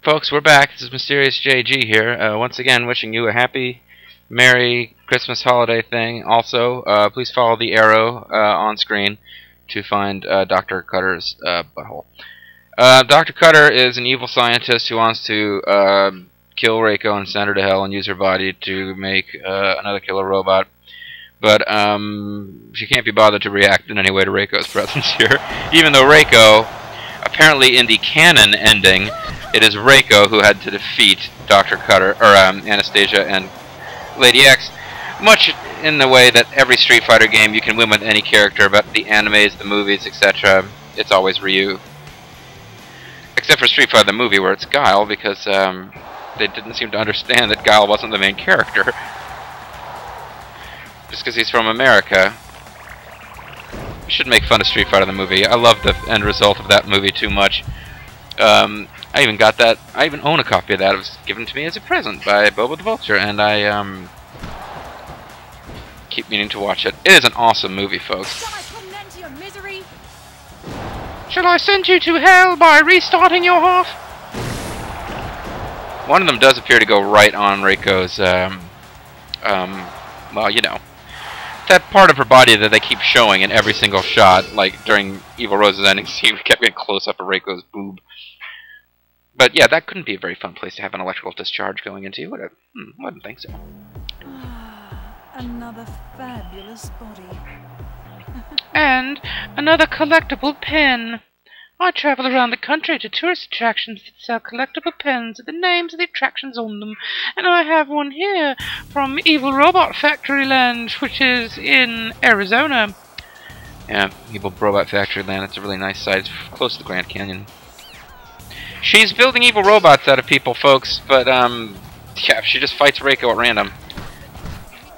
Folks, we're back. This is Mysterious JG here. Once again, wishing you a happy, Merry Christmas holiday thing. Also, please follow the arrow on screen to find Dr. Cutter's butthole. Dr. Cutter is an evil scientist who wants to kill Reiko and send her to hell and use her body to make another killer robot. But she can't be bothered to react in any way to Reiko's presence here. Even though Reiko, apparently in the canon ending, it is Reiko who had to defeat Dr. Cutter, or Anastasia and Lady X, much in the way that every Street Fighter game you can win with any character, but the animes, the movies, etc., it's always Ryu. Except for Street Fighter the movie, where it's Guile, because they didn't seem to understand that Guile wasn't the main character. Just because he's from America. We should make fun of Street Fighter the movie. I love the end result of that movie too much. I even got that. I even own a copy of that. It was given to me as a present by Bobo the Vulture, and I keep meaning to watch it. It is an awesome movie, folks. Shall I put an end to your misery? Shall I send you to hell by restarting your heart? One of them does appear to go right on Reiko's, well, you know, that part of her body that they keep showing in every single shot, like during Evil Rose's ending scene, we kept getting close up of Reiko's boob. But yeah, that couldn't be a very fun place to have an electrical discharge going into, would it? Wouldn't think so. Another fabulous body. And another collectible pen. I travel around the country to tourist attractions that sell collectible pens with the names of the attractions on them. And I have one here from Evil Robot Factory Land, which is in Arizona. Yeah, Evil Robot Factory Land. It's a really nice site. It's close to the Grand Canyon. She's building evil robots out of people, folks, but, yeah, she just fights Reiko at random.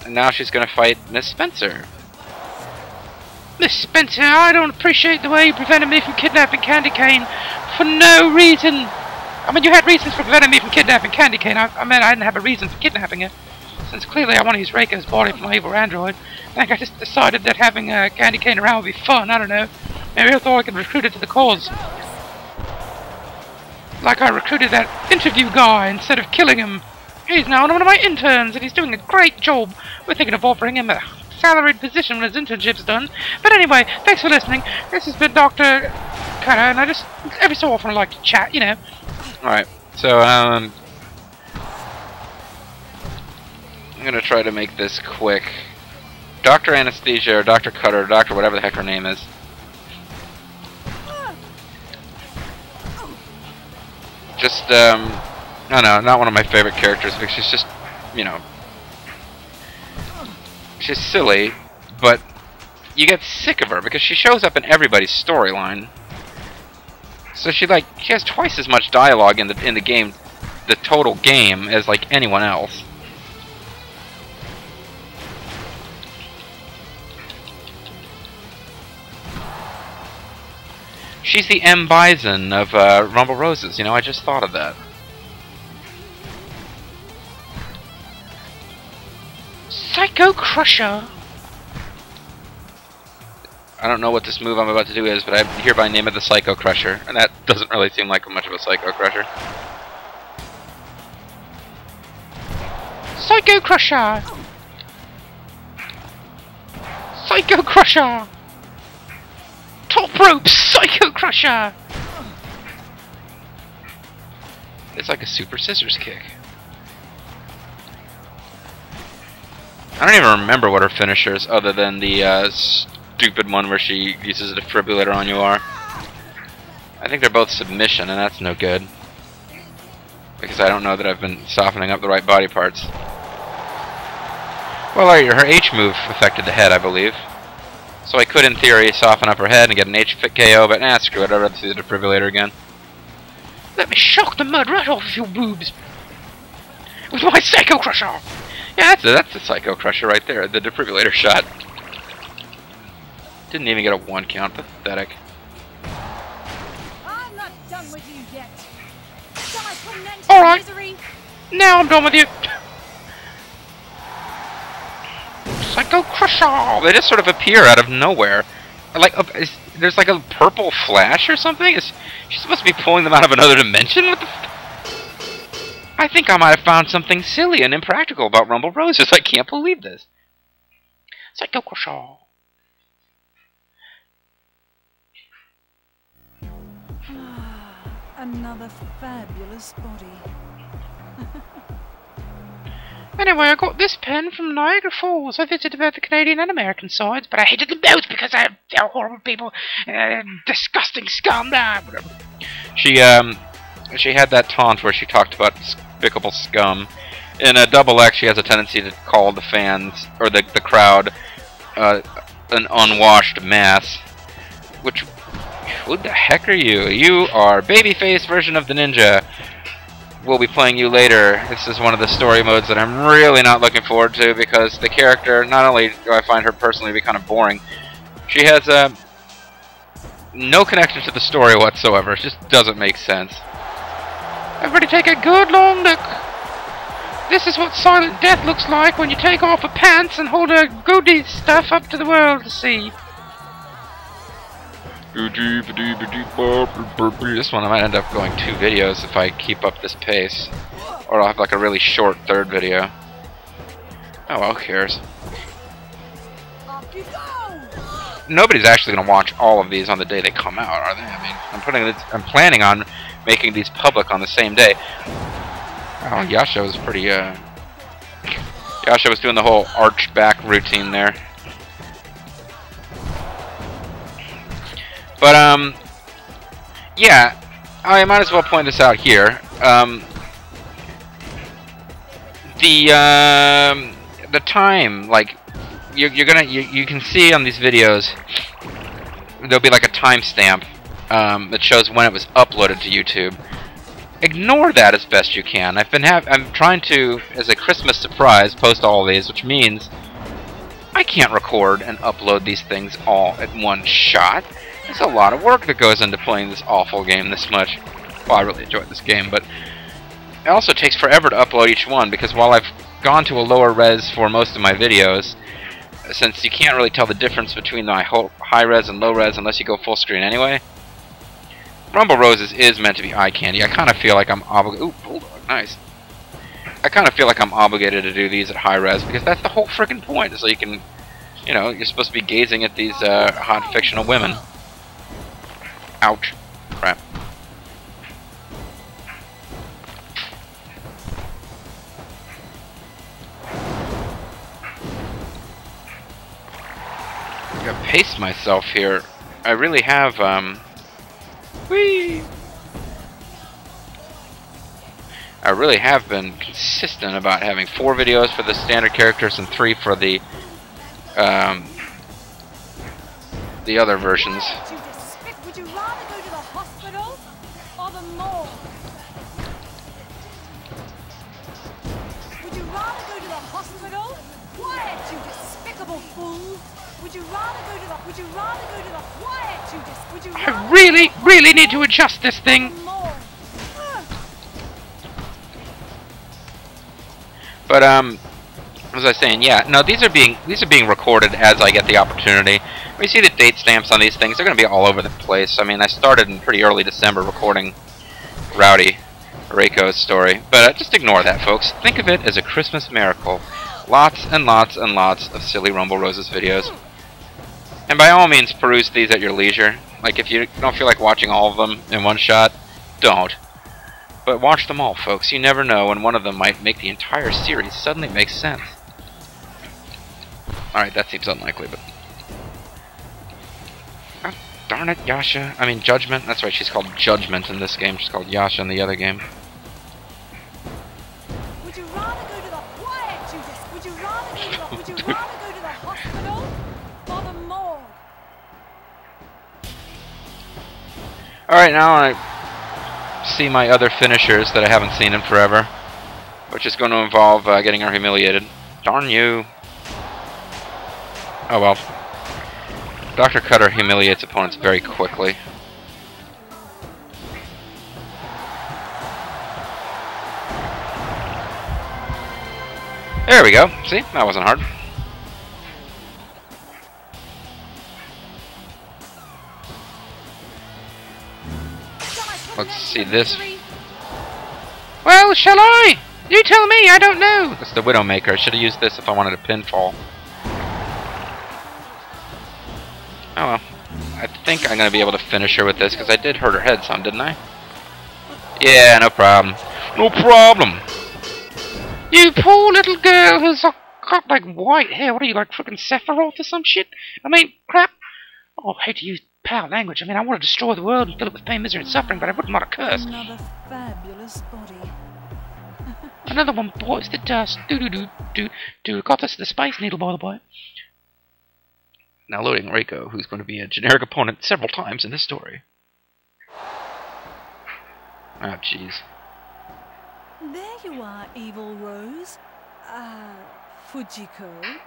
And now she's gonna fight Miss Spencer. Miss Spencer, I don't appreciate the way you prevented me from kidnapping Candy Cane for no reason. I mean, you had reasons for preventing me from kidnapping Candy Cane. I mean, I didn't have a reason for kidnapping her, since clearly I want to use Reiko's body for my evil android. I think I just decided that having Candy Cane around would be fun. I don't know. Maybe I thought I could recruit her to the cause. Like I recruited that interview guy instead of killing him. He's now one of my interns, and he's doing a great job. We're thinking of offering him a salaried position when his internship's done. But anyway, thanks for listening. This has been Dr. Cutter, and I just, every so often I like to chat, you know. Alright, so, I'm gonna try to make this quick. Dr. Anastasia, or Dr. Cutter, or Dr. whatever the heck her name is. Just, I don't know, not one of my favorite characters, because she's just, you know, she's silly, but you get sick of her, because she shows up in everybody's storyline. So she has twice as much dialogue in the game, the total game, as, like, anyone else. She's the M. Bison of Rumble Roses, you know, I just thought of that. Psycho Crusher. I don't know what this move I'm about to do is, but I hereby name it the Psycho Crusher, and that doesn't really seem like much of a Psycho Crusher. Psycho Crusher. Psycho Crusher. Top rope Psycho Crusher. It's like a super scissors kick. I don't even remember what her finisher is, other than the stupid one where she uses a defibrillator on you are. I think they're both submission, and that's no good. Because I don't know that I've been softening up the right body parts. Well, her H move affected the head, I believe. So I could, in theory, soften up her head and get an H-fit KO, but nah, screw it, I'd rather see the defibrillator again. Let me shock the mud right off of your boobs with my Psycho Crusher. Yeah, that's the Psycho Crusher right there, the defibrillator shot. Didn't even get a 1 count, pathetic. I'm not done with you yet. Shall I put an end to All your right. misery? Now I'm done with you. Psycho Crusher. They just sort of appear out of nowhere. Like, there's like a purple flash or something? Is she supposed to be pulling them out of another dimension? What the I think I might have found something silly and impractical about Rumble Roses. I can't believe this. Psycho-Shaw. Another fabulous body. Anyway, I got this pen from Niagara Falls. I visited both the Canadian and American sides, but I hated them both because they're horrible people. Disgusting scum. Whatever. She had that taunt where she talked about despicable scum. In a double X, she has a tendency to call the fans, or the crowd, an unwashed mass. Which, who the heck are you? You are babyface version of the ninja. We'll be playing you later. This is one of the story modes that I'm really not looking forward to because the character, not only do I find her personally to be kind of boring, she has no connection to the story whatsoever. It just doesn't make sense. Everybody take a good long look. This is what silent death looks like when you take off her pants and hold her goodie stuff up to the world to see. This one I might end up going 2 videos if I keep up this pace. Or I'll have like a really short 3rd video. Oh well, who cares? Nobody's actually gonna watch all of these on the day they come out, are they? I mean, I'm planning on making these public on the same day. Oh, Yasha was pretty Yasha was doing the whole arched back routine there. But, yeah, I might as well point this out here. The time, like, you can see on these videos, there'll be like a timestamp that shows when it was uploaded to YouTube. Ignore that as best you can. I'm trying to, as a Christmas surprise, post all of these, which means I can't record and upload these things all at one shot. There's a lot of work that goes into playing this awful game this much. Well, I really enjoyed this game, but it also takes forever to upload each one, because while I've gone to a lower res for most of my videos, since you can't really tell the difference between the high res and low res unless you go full screen anyway, Rumble Roses is meant to be eye candy. I kind of feel like I'm obligated. Ooh, bulldog, nice. I kind of feel like I'm obligated to do these at high res because that's the whole freaking point. So you can, you know, you're supposed to be gazing at these hot fictional women. Ouch. Crap. I gotta pace myself here. I really have, whee! I really have been consistent about having 4 videos for the standard characters and 3 for the other versions. Would you rather go to the hospital or the morgue? Would you rather go to the hospital? Quiet, you despicable fool! Would you rather go to the quiet, would you I really need to adjust this thing. But what was I saying? Yeah, no, these are being recorded as I get the opportunity. When you see the date stamps on these things, they're going to be all over the place. I mean, I started in pretty early December recording Rowdy Reiko's story, but just ignore that, folks. Think of it as a Christmas miracle. Lots and lots and lots of silly Rumble Roses videos. And by all means, peruse these at your leisure. Like, if you don't feel like watching all of them in one shot, don't. But watch them all, folks. You never know when one of them might make the entire series suddenly make sense. Alright, that seems unlikely, but... Oh, darn it, Yasha. I mean, Judgment. That's right, she's called Judgment in this game. She's called Yasha in the other game. Would you rather go to the quiet, Judas? Would you rather go to the hospital or the morgue? Alright, now I see my other finishers that I haven't seen in forever, which is going to involve getting her humiliated. Darn you. Oh well. Dr. Cutter humiliates opponents very quickly. There we go. See? That wasn't hard. Let's see this. Well, Well, shall I? You tell me, I don't know. That's the Widowmaker. I should have used this if I wanted a pinfall. Oh well. I think I'm going to be able to finish her with this, because I did hurt her head some, didn't I? Yeah, no problem. No problem! You poor little girl who's got like white hair. What are you, like frickin' Sephiroth or some shit? I mean, crap. Oh, I hate to use power language. I mean, I want to destroy the world and fill it with pain, misery, and suffering, but I wouldn't want to curse. Another fabulous body. Another one bites the dust. Do. Got this the Space Needle, by the way. Now loading Reiko, who's going to be a generic opponent several times in this story. Oh, jeez. There you are, evil Rose. Fujiko.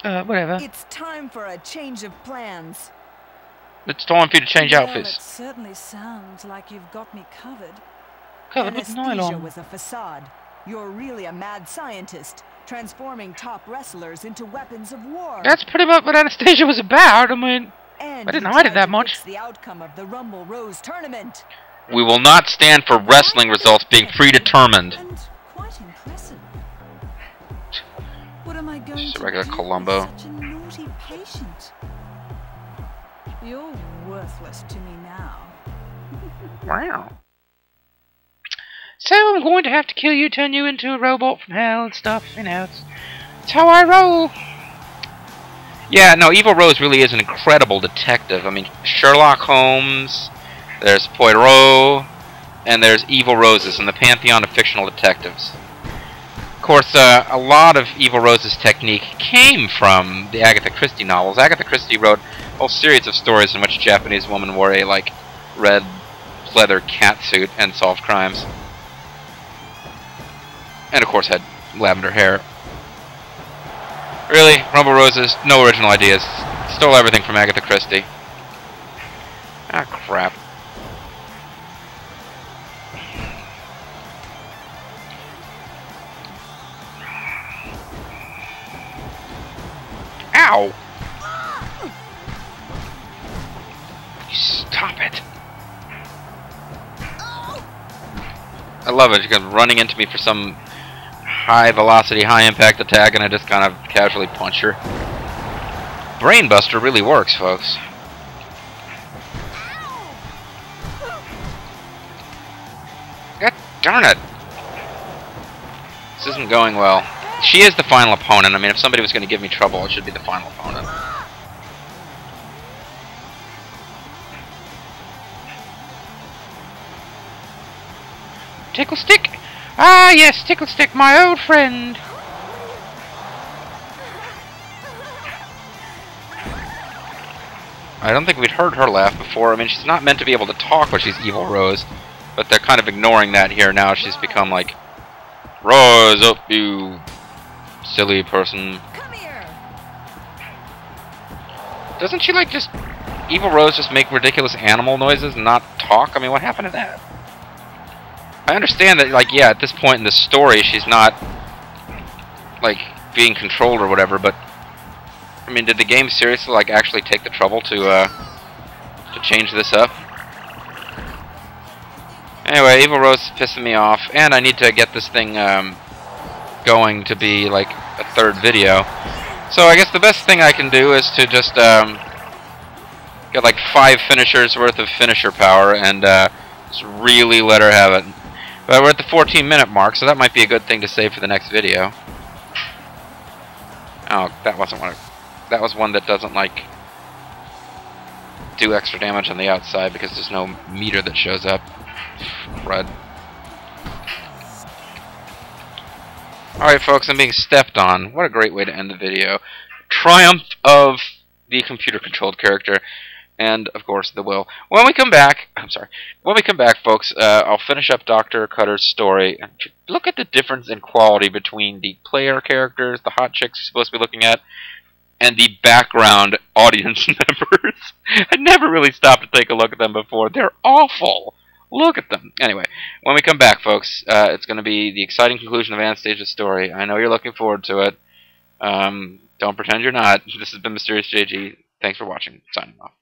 Whatever. It's time for a change of plans. It's time for you to change Well, outfits. it certainly sounds like you've got me covered. Covered with Anesthesia nylon. was a facade. You're really a mad scientist, transforming top wrestlers into weapons of war. That's pretty much what Anastasia was about. I mean, And I didn't you hide it tried that to much. fix the outcome of the Rumble Rose tournament. We will not stand for wrestling results being predetermined. And quite impressive. What am I going Just a to regular do Columbo. with such a naughty patient? You're worthless to me now. Wow. So I'm going to have to kill you, turn you into a robot from hell and stuff, you know, it's how I roll. Yeah, no, Evil Rose really is an incredible detective. I mean, Sherlock Holmes, there's Poirot, and there's Evil Roses in the pantheon of fictional detectives. Of course, a lot of Evil Rose's technique came from the Agatha Christie novels. Agatha Christie wrote a whole series of stories in which a Japanese woman wore a, like, red leather catsuit and solved crimes. And of course had lavender hair. Really, Rumble Roses, no original ideas. Stole everything from Agatha Christie. Ah, crap. Ow! Stop it. I love it. She comes running into me for some high velocity, high impact attack, and I just kind of casually punch her. Brainbuster really works, folks. God darn it. This isn't going well. She is the final opponent. I mean, if somebody was going to give me trouble, it should be the final opponent. Tickle Stick? Ah, yes, Tickle Stick, my old friend. I don't think we'd heard her laugh before. I mean, she's not meant to be able to talk when she's Evil Rose, but they're kind of ignoring that here now. She's become like, rise up, you silly person. Come here. Doesn't she, like, just... Evil Rose just make ridiculous animal noises and not talk? I mean, what happened to that? I understand that, like, yeah, at this point in the story, she's not, like, being controlled or whatever, but, I mean, did the game seriously, like, actually take the trouble to change this up? Anyway, Evil Rose is pissing me off, and I need to get this thing, going to be, like, a third video. So I guess the best thing I can do is to just, get, like, 5 finishers worth of finisher power, and, just really let her have it. But we're at the 14-minute mark, so that might be a good thing to save for the next video. Oh, that wasn't one. That was one that doesn't, like, do extra damage on the outside because there's no meter that shows up. Crud. Alright, folks, I'm being stepped on. What a great way to end the video. Triumph of the computer-controlled character. And, of course, the will. When we come back, folks, I'll finish up Dr. Cutter's story. And look at the difference in quality between the player characters, the hot chicks you're supposed to be looking at, and the background audience members. I never really stopped to take a look at them before. They're awful. Look at them. Anyway, when we come back, folks, it's going to be the exciting conclusion of Anastasia's story. I know you're looking forward to it. Don't pretend you're not. This has been Mysterious JG. Thanks for watching. Signing off.